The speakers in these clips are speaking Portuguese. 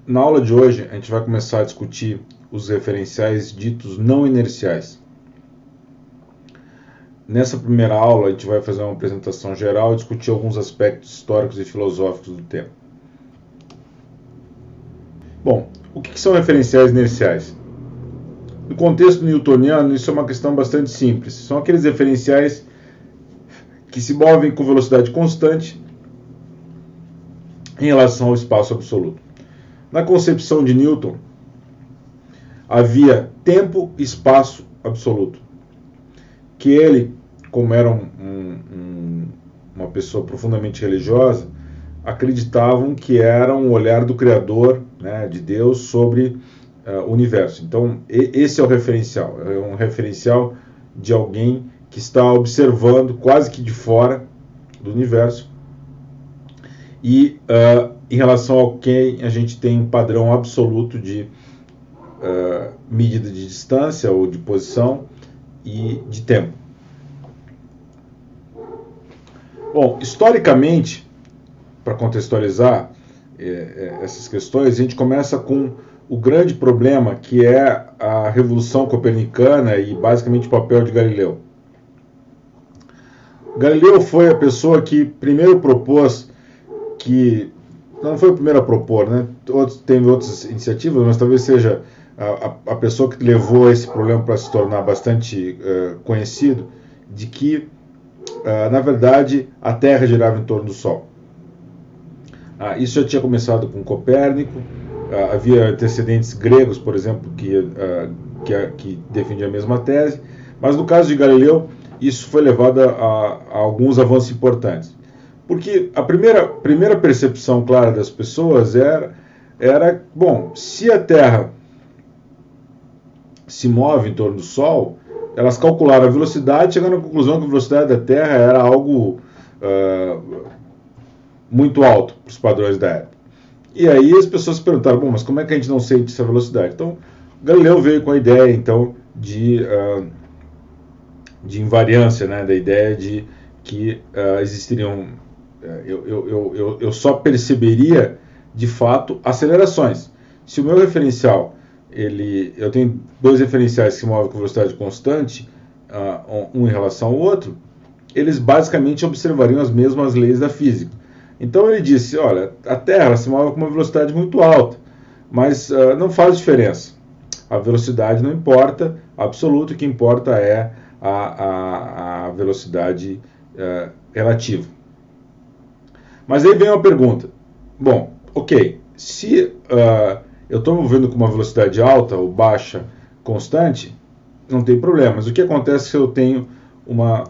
na aula de hoje, a gente vai começar a discutir os referenciais ditos não inerciais. Nessa primeira aula, a gente vai fazer uma apresentação geral e discutir alguns aspectos históricos e filosóficos do tema. Bom, o que são referenciais inerciais? No contexto newtoniano, isso é uma questão bastante simples. São aqueles referenciais que se movem com velocidade constante em relação ao espaço absoluto. Na concepção de Newton, havia tempo e espaço absoluto, que ele, como era uma pessoa profundamente religiosa, acreditavam que era um olhar do Criador, né, de Deus, sobre o universo. Então, esse é o referencial. É um referencial de alguém que está observando quase que de fora do universo. E em relação ao que a gente tem um padrão absoluto de medida de distância ou de posição e de tempo. Bom, historicamente, para contextualizar essas questões, a gente começa com o grande problema, que é a Revolução Copernicana e basicamente o papel de Galileu. Galileu foi a pessoa que primeiro propôs que... Não foi o primeiro a propor, né? Teve outras iniciativas, mas talvez seja a pessoa que levou esse problema para se tornar bastante conhecido, de que, na verdade, a Terra girava em torno do Sol. Isso já tinha começado com Copérnico. Havia antecedentes gregos, por exemplo, que defendiam a mesma tese, mas no caso de Galileu, isso foi levado a alguns avanços importantes. Porque a primeira percepção clara das pessoas era, bom, se a Terra se move em torno do Sol, elas calcularam a velocidade, chegando à conclusão que a velocidade da Terra era algo muito alto para os padrões da época. E aí as pessoas se perguntaram, bom, mas como é que a gente não sente essa velocidade? Então, Galileu veio com a ideia, então, de invariância, né, da ideia de que existiriam... Eu só perceberia, de fato, acelerações. Se o meu referencial, eu tenho dois referenciais que se movem com velocidade constante, um em relação ao outro, eles basicamente observariam as mesmas leis da física. Então ele disse, olha, a Terra se move com uma velocidade muito alta, mas não faz diferença. A velocidade não importa, absoluto, o que importa é a velocidade relativa. Mas aí vem uma pergunta. Bom, ok, se eu estou movendo com uma velocidade alta ou baixa constante, não tem problema. Mas o que acontece se eu tenho uma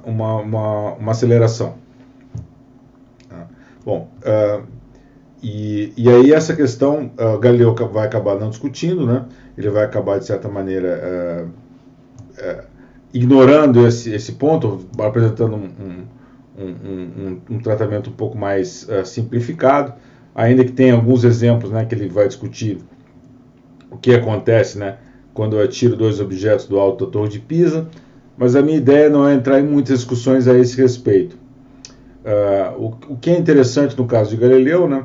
aceleração? Bom, e aí essa questão Galileu vai acabar não discutindo, né? Ele vai acabar, de certa maneira, ignorando esse ponto, apresentando um tratamento um pouco mais simplificado, ainda que tenha alguns exemplos, né, que ele vai discutir o que acontece, né, quando eu atiro dois objetos do alto da Torre de Pisa, mas a minha ideia não é entrar em muitas discussões a esse respeito. O que é interessante no caso de Galileu, né,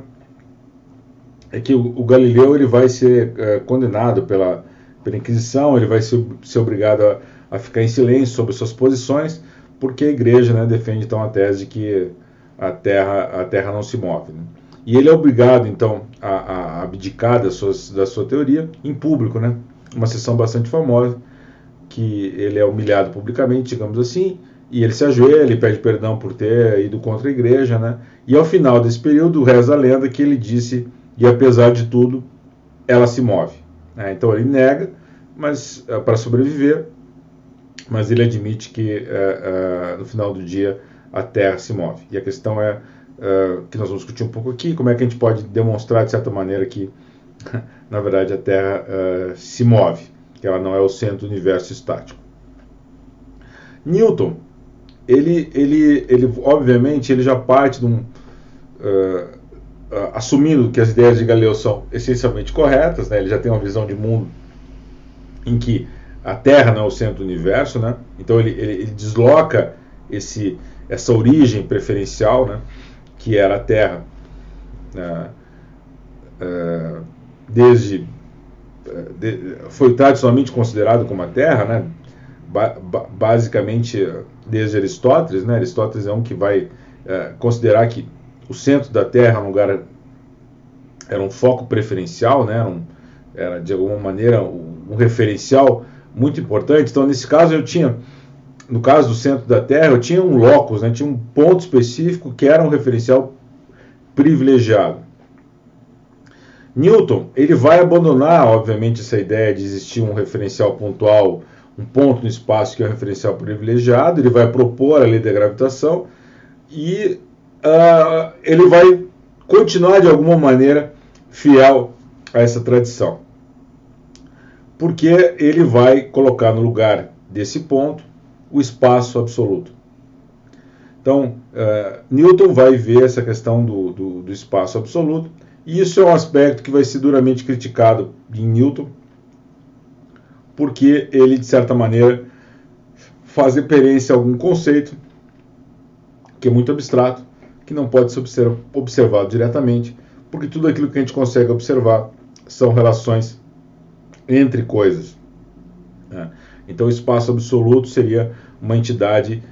é que o Galileu ele vai ser condenado pela Inquisição, ele vai ser obrigado a ficar em silêncio sobre suas posições, porque a igreja, né, defende então a tese de que a Terra não se move. Né? E ele é obrigado então a abdicar da sua teoria em público, né? Uma sessão bastante famosa, que ele é humilhado publicamente, digamos assim, e ele se ajoelha e pede perdão por ter ido contra a igreja, né? E ao final desse período reza a lenda que ele disse, e apesar de tudo, ela se move. Então ele nega, mas para sobreviver, mas ele admite que no final do dia a Terra se move. E a questão é que nós vamos discutir um pouco aqui, como é que a gente pode demonstrar de certa maneira que, na verdade, a Terra se move, que ela não é o centro do universo estático. Newton, ele obviamente, ele já parte de assumindo que as ideias de Galileu são essencialmente corretas, né? Ele já tem uma visão de mundo em que a Terra não é o centro do universo, né? Então ele desloca essa origem preferencial, né? Que era a Terra, foi tradicionalmente considerado como a Terra, né? Basicamente desde Aristóteles, né? Aristóteles é um que vai considerar que o centro da Terra era um foco preferencial, né? Era de alguma maneira um referencial muito importante. Então, nesse caso, no caso do centro da Terra, eu tinha um locus, né? Tinha um ponto específico que era um referencial privilegiado. Newton, ele vai abandonar, obviamente, essa ideia de existir um referencial pontual, um ponto no espaço que é um referencial privilegiado. Ele vai propor a lei da gravitação e ele vai continuar, de alguma maneira, fiel a essa tradição. Porque ele vai colocar no lugar desse ponto o espaço absoluto. Então, Newton vai ver essa questão do espaço absoluto, e isso é um aspecto que vai ser duramente criticado em Newton, porque ele, de certa maneira, faz referência a algum conceito que é muito abstrato, que não pode ser observado diretamente, porque tudo aquilo que a gente consegue observar são relações entre coisas. Então, o espaço absoluto seria uma entidade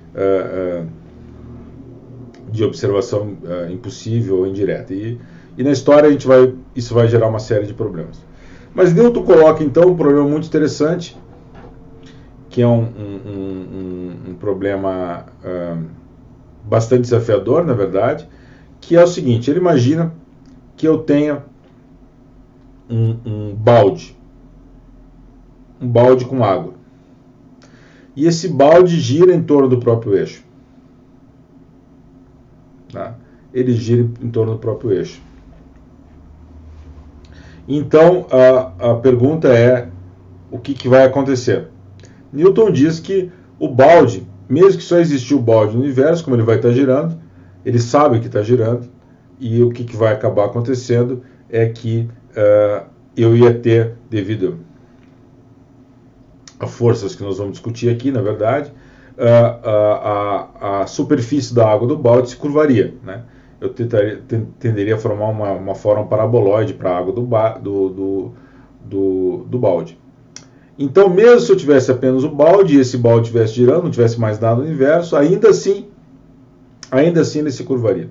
de observação impossível ou indireta. E na história isso vai gerar uma série de problemas. Mas Newton coloca, então, um problema muito interessante, que é um problema bastante desafiador, na verdade, que é o seguinte: ele imagina que eu tenha um balde com água. E esse balde gira em torno do próprio eixo. Tá? Ele gira em torno do próprio eixo. Então, a pergunta é: o que vai acontecer? Newton diz que o balde, mesmo que só existiu o balde no universo, como ele vai estar girando, ele sabe que está girando, e o que vai acabar acontecendo é que eu ia ter, devido a forças que nós vamos discutir aqui, na verdade, a superfície da água do balde se curvaria, né? Eu tenderia a formar uma forma paraboloide para a água do balde. Então, mesmo se eu tivesse apenas o balde e esse balde estivesse girando, não tivesse mais nada no universo, ainda assim ele se curvaria.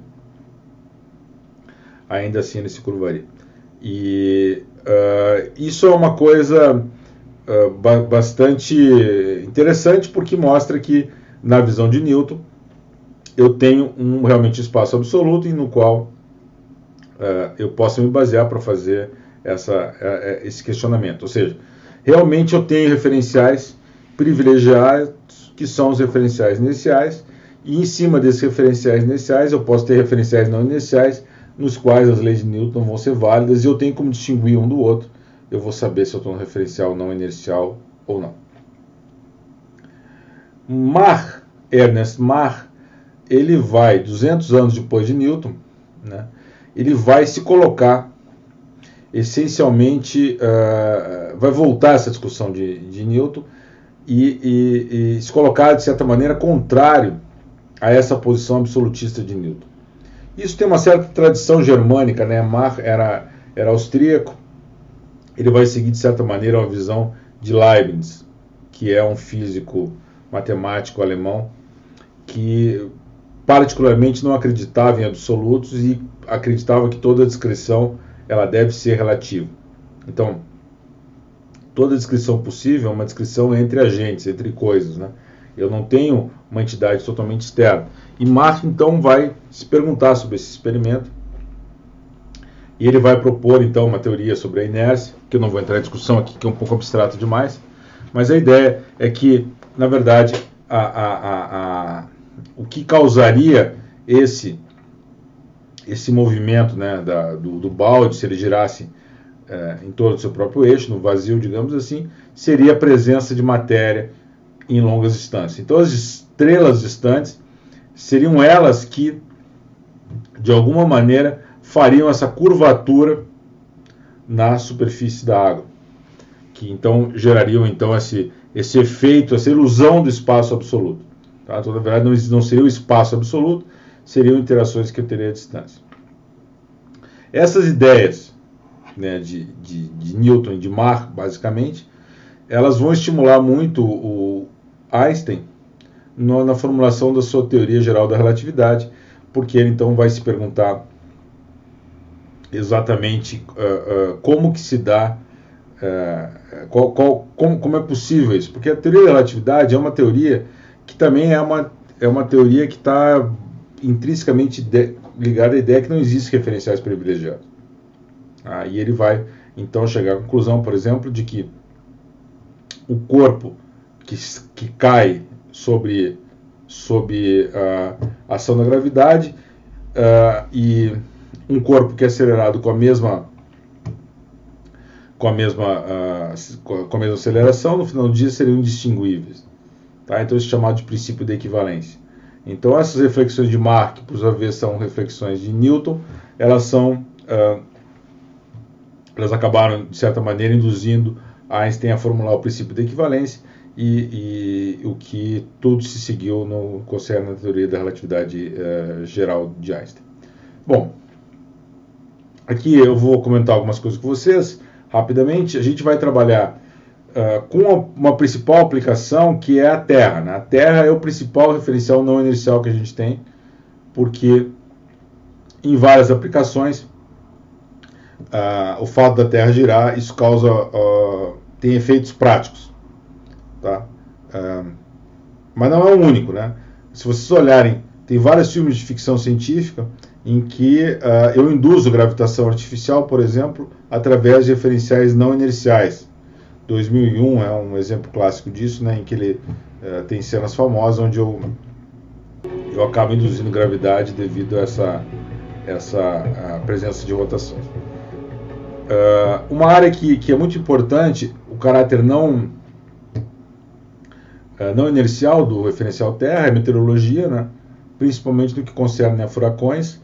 Ainda assim ele se curvaria. E isso é uma coisa bastante interessante, porque mostra que, na visão de Newton, eu tenho realmente espaço absoluto e no qual eu posso me basear para fazer esse questionamento. Ou seja, realmente eu tenho referenciais privilegiados, que são os referenciais iniciais, e em cima desses referenciais iniciais eu posso ter referenciais não iniciais, nos quais as leis de Newton vão ser válidas, e eu tenho como distinguir um do outro. Eu vou saber se eu estou no referencial não inercial ou não. Ernest Mach, ele vai, 200 anos depois de Newton, né, ele vai se colocar, essencialmente, vai voltar essa discussão de Newton e se colocar, de certa maneira, contrário a essa posição absolutista de Newton. Isso tem uma certa tradição germânica, né? Mach era austríaco. Ele vai seguir, de certa maneira, uma visão de Leibniz, que é um físico matemático alemão que particularmente não acreditava em absolutos e acreditava que toda descrição ela deve ser relativa. Então, toda descrição possível é uma descrição entre agentes, entre coisas, né? Eu não tenho uma entidade totalmente externa. E Mach, então, vai se perguntar sobre esse experimento, e ele vai propor, então, uma teoria sobre a inércia, que eu não vou entrar em discussão aqui, que é um pouco abstrato demais, mas a ideia é que, na verdade, o que causaria esse movimento, né, do balde, se ele girasse em torno do seu próprio eixo, no vazio, digamos assim, seria a presença de matéria em longas distâncias. Então, as estrelas distantes seriam elas que, de alguma maneira, fariam essa curvatura na superfície da água, que então gerariam então esse efeito, essa ilusão do espaço absoluto. Tá? Então, na verdade, não seria o espaço absoluto, seriam interações que eu teria à distância. Essas ideias né, de Newton e de Mach, basicamente, elas vão estimular muito o Einstein na formulação da sua teoria geral da relatividade, porque ele então vai se perguntar exatamente como que se dá, como é possível isso, porque a teoria da relatividade é uma teoria que também é uma teoria que está intrinsecamente ligada à ideia que não existe referenciais privilegiados. E ele vai então chegar à conclusão, por exemplo, de que o corpo que cai sob a ação da gravidade e um corpo que é acelerado com a mesma aceleração, no final do dia seriam indistinguíveis. Tá? Então isso é chamado de princípio da equivalência. Então essas reflexões de Mach, que por sua vez são reflexões de Newton, elas acabaram, de certa maneira, induzindo Einstein a formular o princípio da equivalência e o que tudo se seguiu no concerne a teoria da relatividade geral de Einstein. Bom, aqui eu vou comentar algumas coisas com vocês rapidamente. A gente vai trabalhar com uma principal aplicação, que é a Terra. Né? A Terra é o principal referencial não inercial que a gente tem, porque em várias aplicações o fato da Terra girar, isso tem efeitos práticos, tá? Mas não é o único, né? Se vocês olharem, tem vários filmes de ficção científica em que eu induzo gravitação artificial, por exemplo, através de referenciais não inerciais. 2001 é um exemplo clássico disso, né? Em que ele tem cenas famosas onde eu acabo induzindo gravidade devido a essa presença de rotações. Uma área que é muito importante, o caráter não inercial do referencial Terra, é a meteorologia, né? Principalmente no que concerne a furacões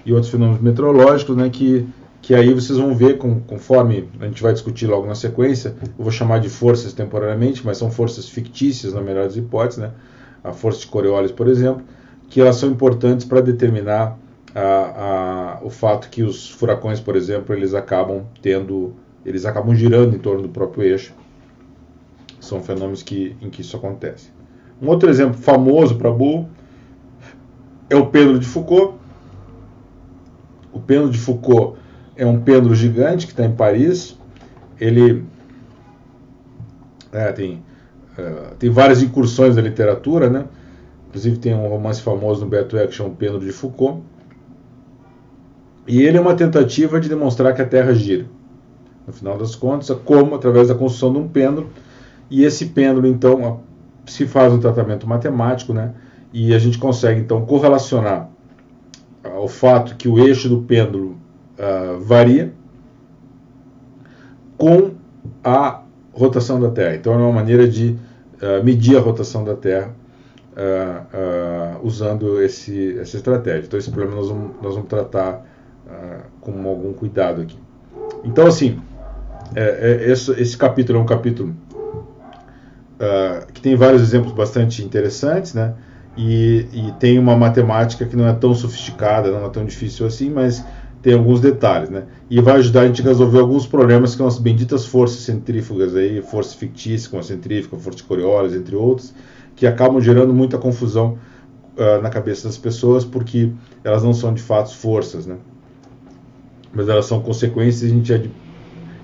e outros fenômenos meteorológicos, né? Que aí vocês vão ver, conforme a gente vai discutir logo na sequência, eu vou chamar de forças temporariamente, mas são forças fictícias, na melhor das hipóteses, né? A força de Coriolis, por exemplo, que elas são importantes para determinar o fato que os furacões, por exemplo, eles acabam girando em torno do próprio eixo. São fenômenos em que isso acontece. Um outro exemplo famoso para burro é o pêndulo de Foucault. O pêndulo de Foucault é um pêndulo gigante que está em Paris. Ele tem várias incursões da literatura, né? Inclusive tem um romance famoso no Beto Eco que chama O Pêndulo de Foucault. E ele é uma tentativa de demonstrar que a Terra gira. No final das contas, como através da construção de um pêndulo. E esse pêndulo, então, se faz um tratamento matemático, né? E a gente consegue, então, correlacionar o fato que o eixo do pêndulo varia com a rotação da Terra. Então, é uma maneira de medir a rotação da Terra usando essa estratégia. Então, esse problema nós vamos tratar com algum cuidado aqui. Então, assim, esse capítulo é um capítulo que tem vários exemplos bastante interessantes, né? E tem uma matemática que não é tão sofisticada, não é tão difícil assim, mas tem alguns detalhes, né? E vai ajudar a gente a resolver alguns problemas que são as benditas forças centrífugas aí, forças fictícias, como a centrífuga, força de Coriolis, entre outros, que acabam gerando muita confusão na cabeça das pessoas, porque elas não são de fato forças, né? Mas elas são consequências,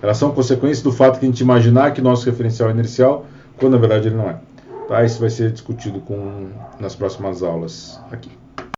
elas são consequências do fato que a gente imaginar que nosso referencial é inercial, quando na verdade ele não é. Tá? Isso vai ser discutido nas próximas aulas aqui.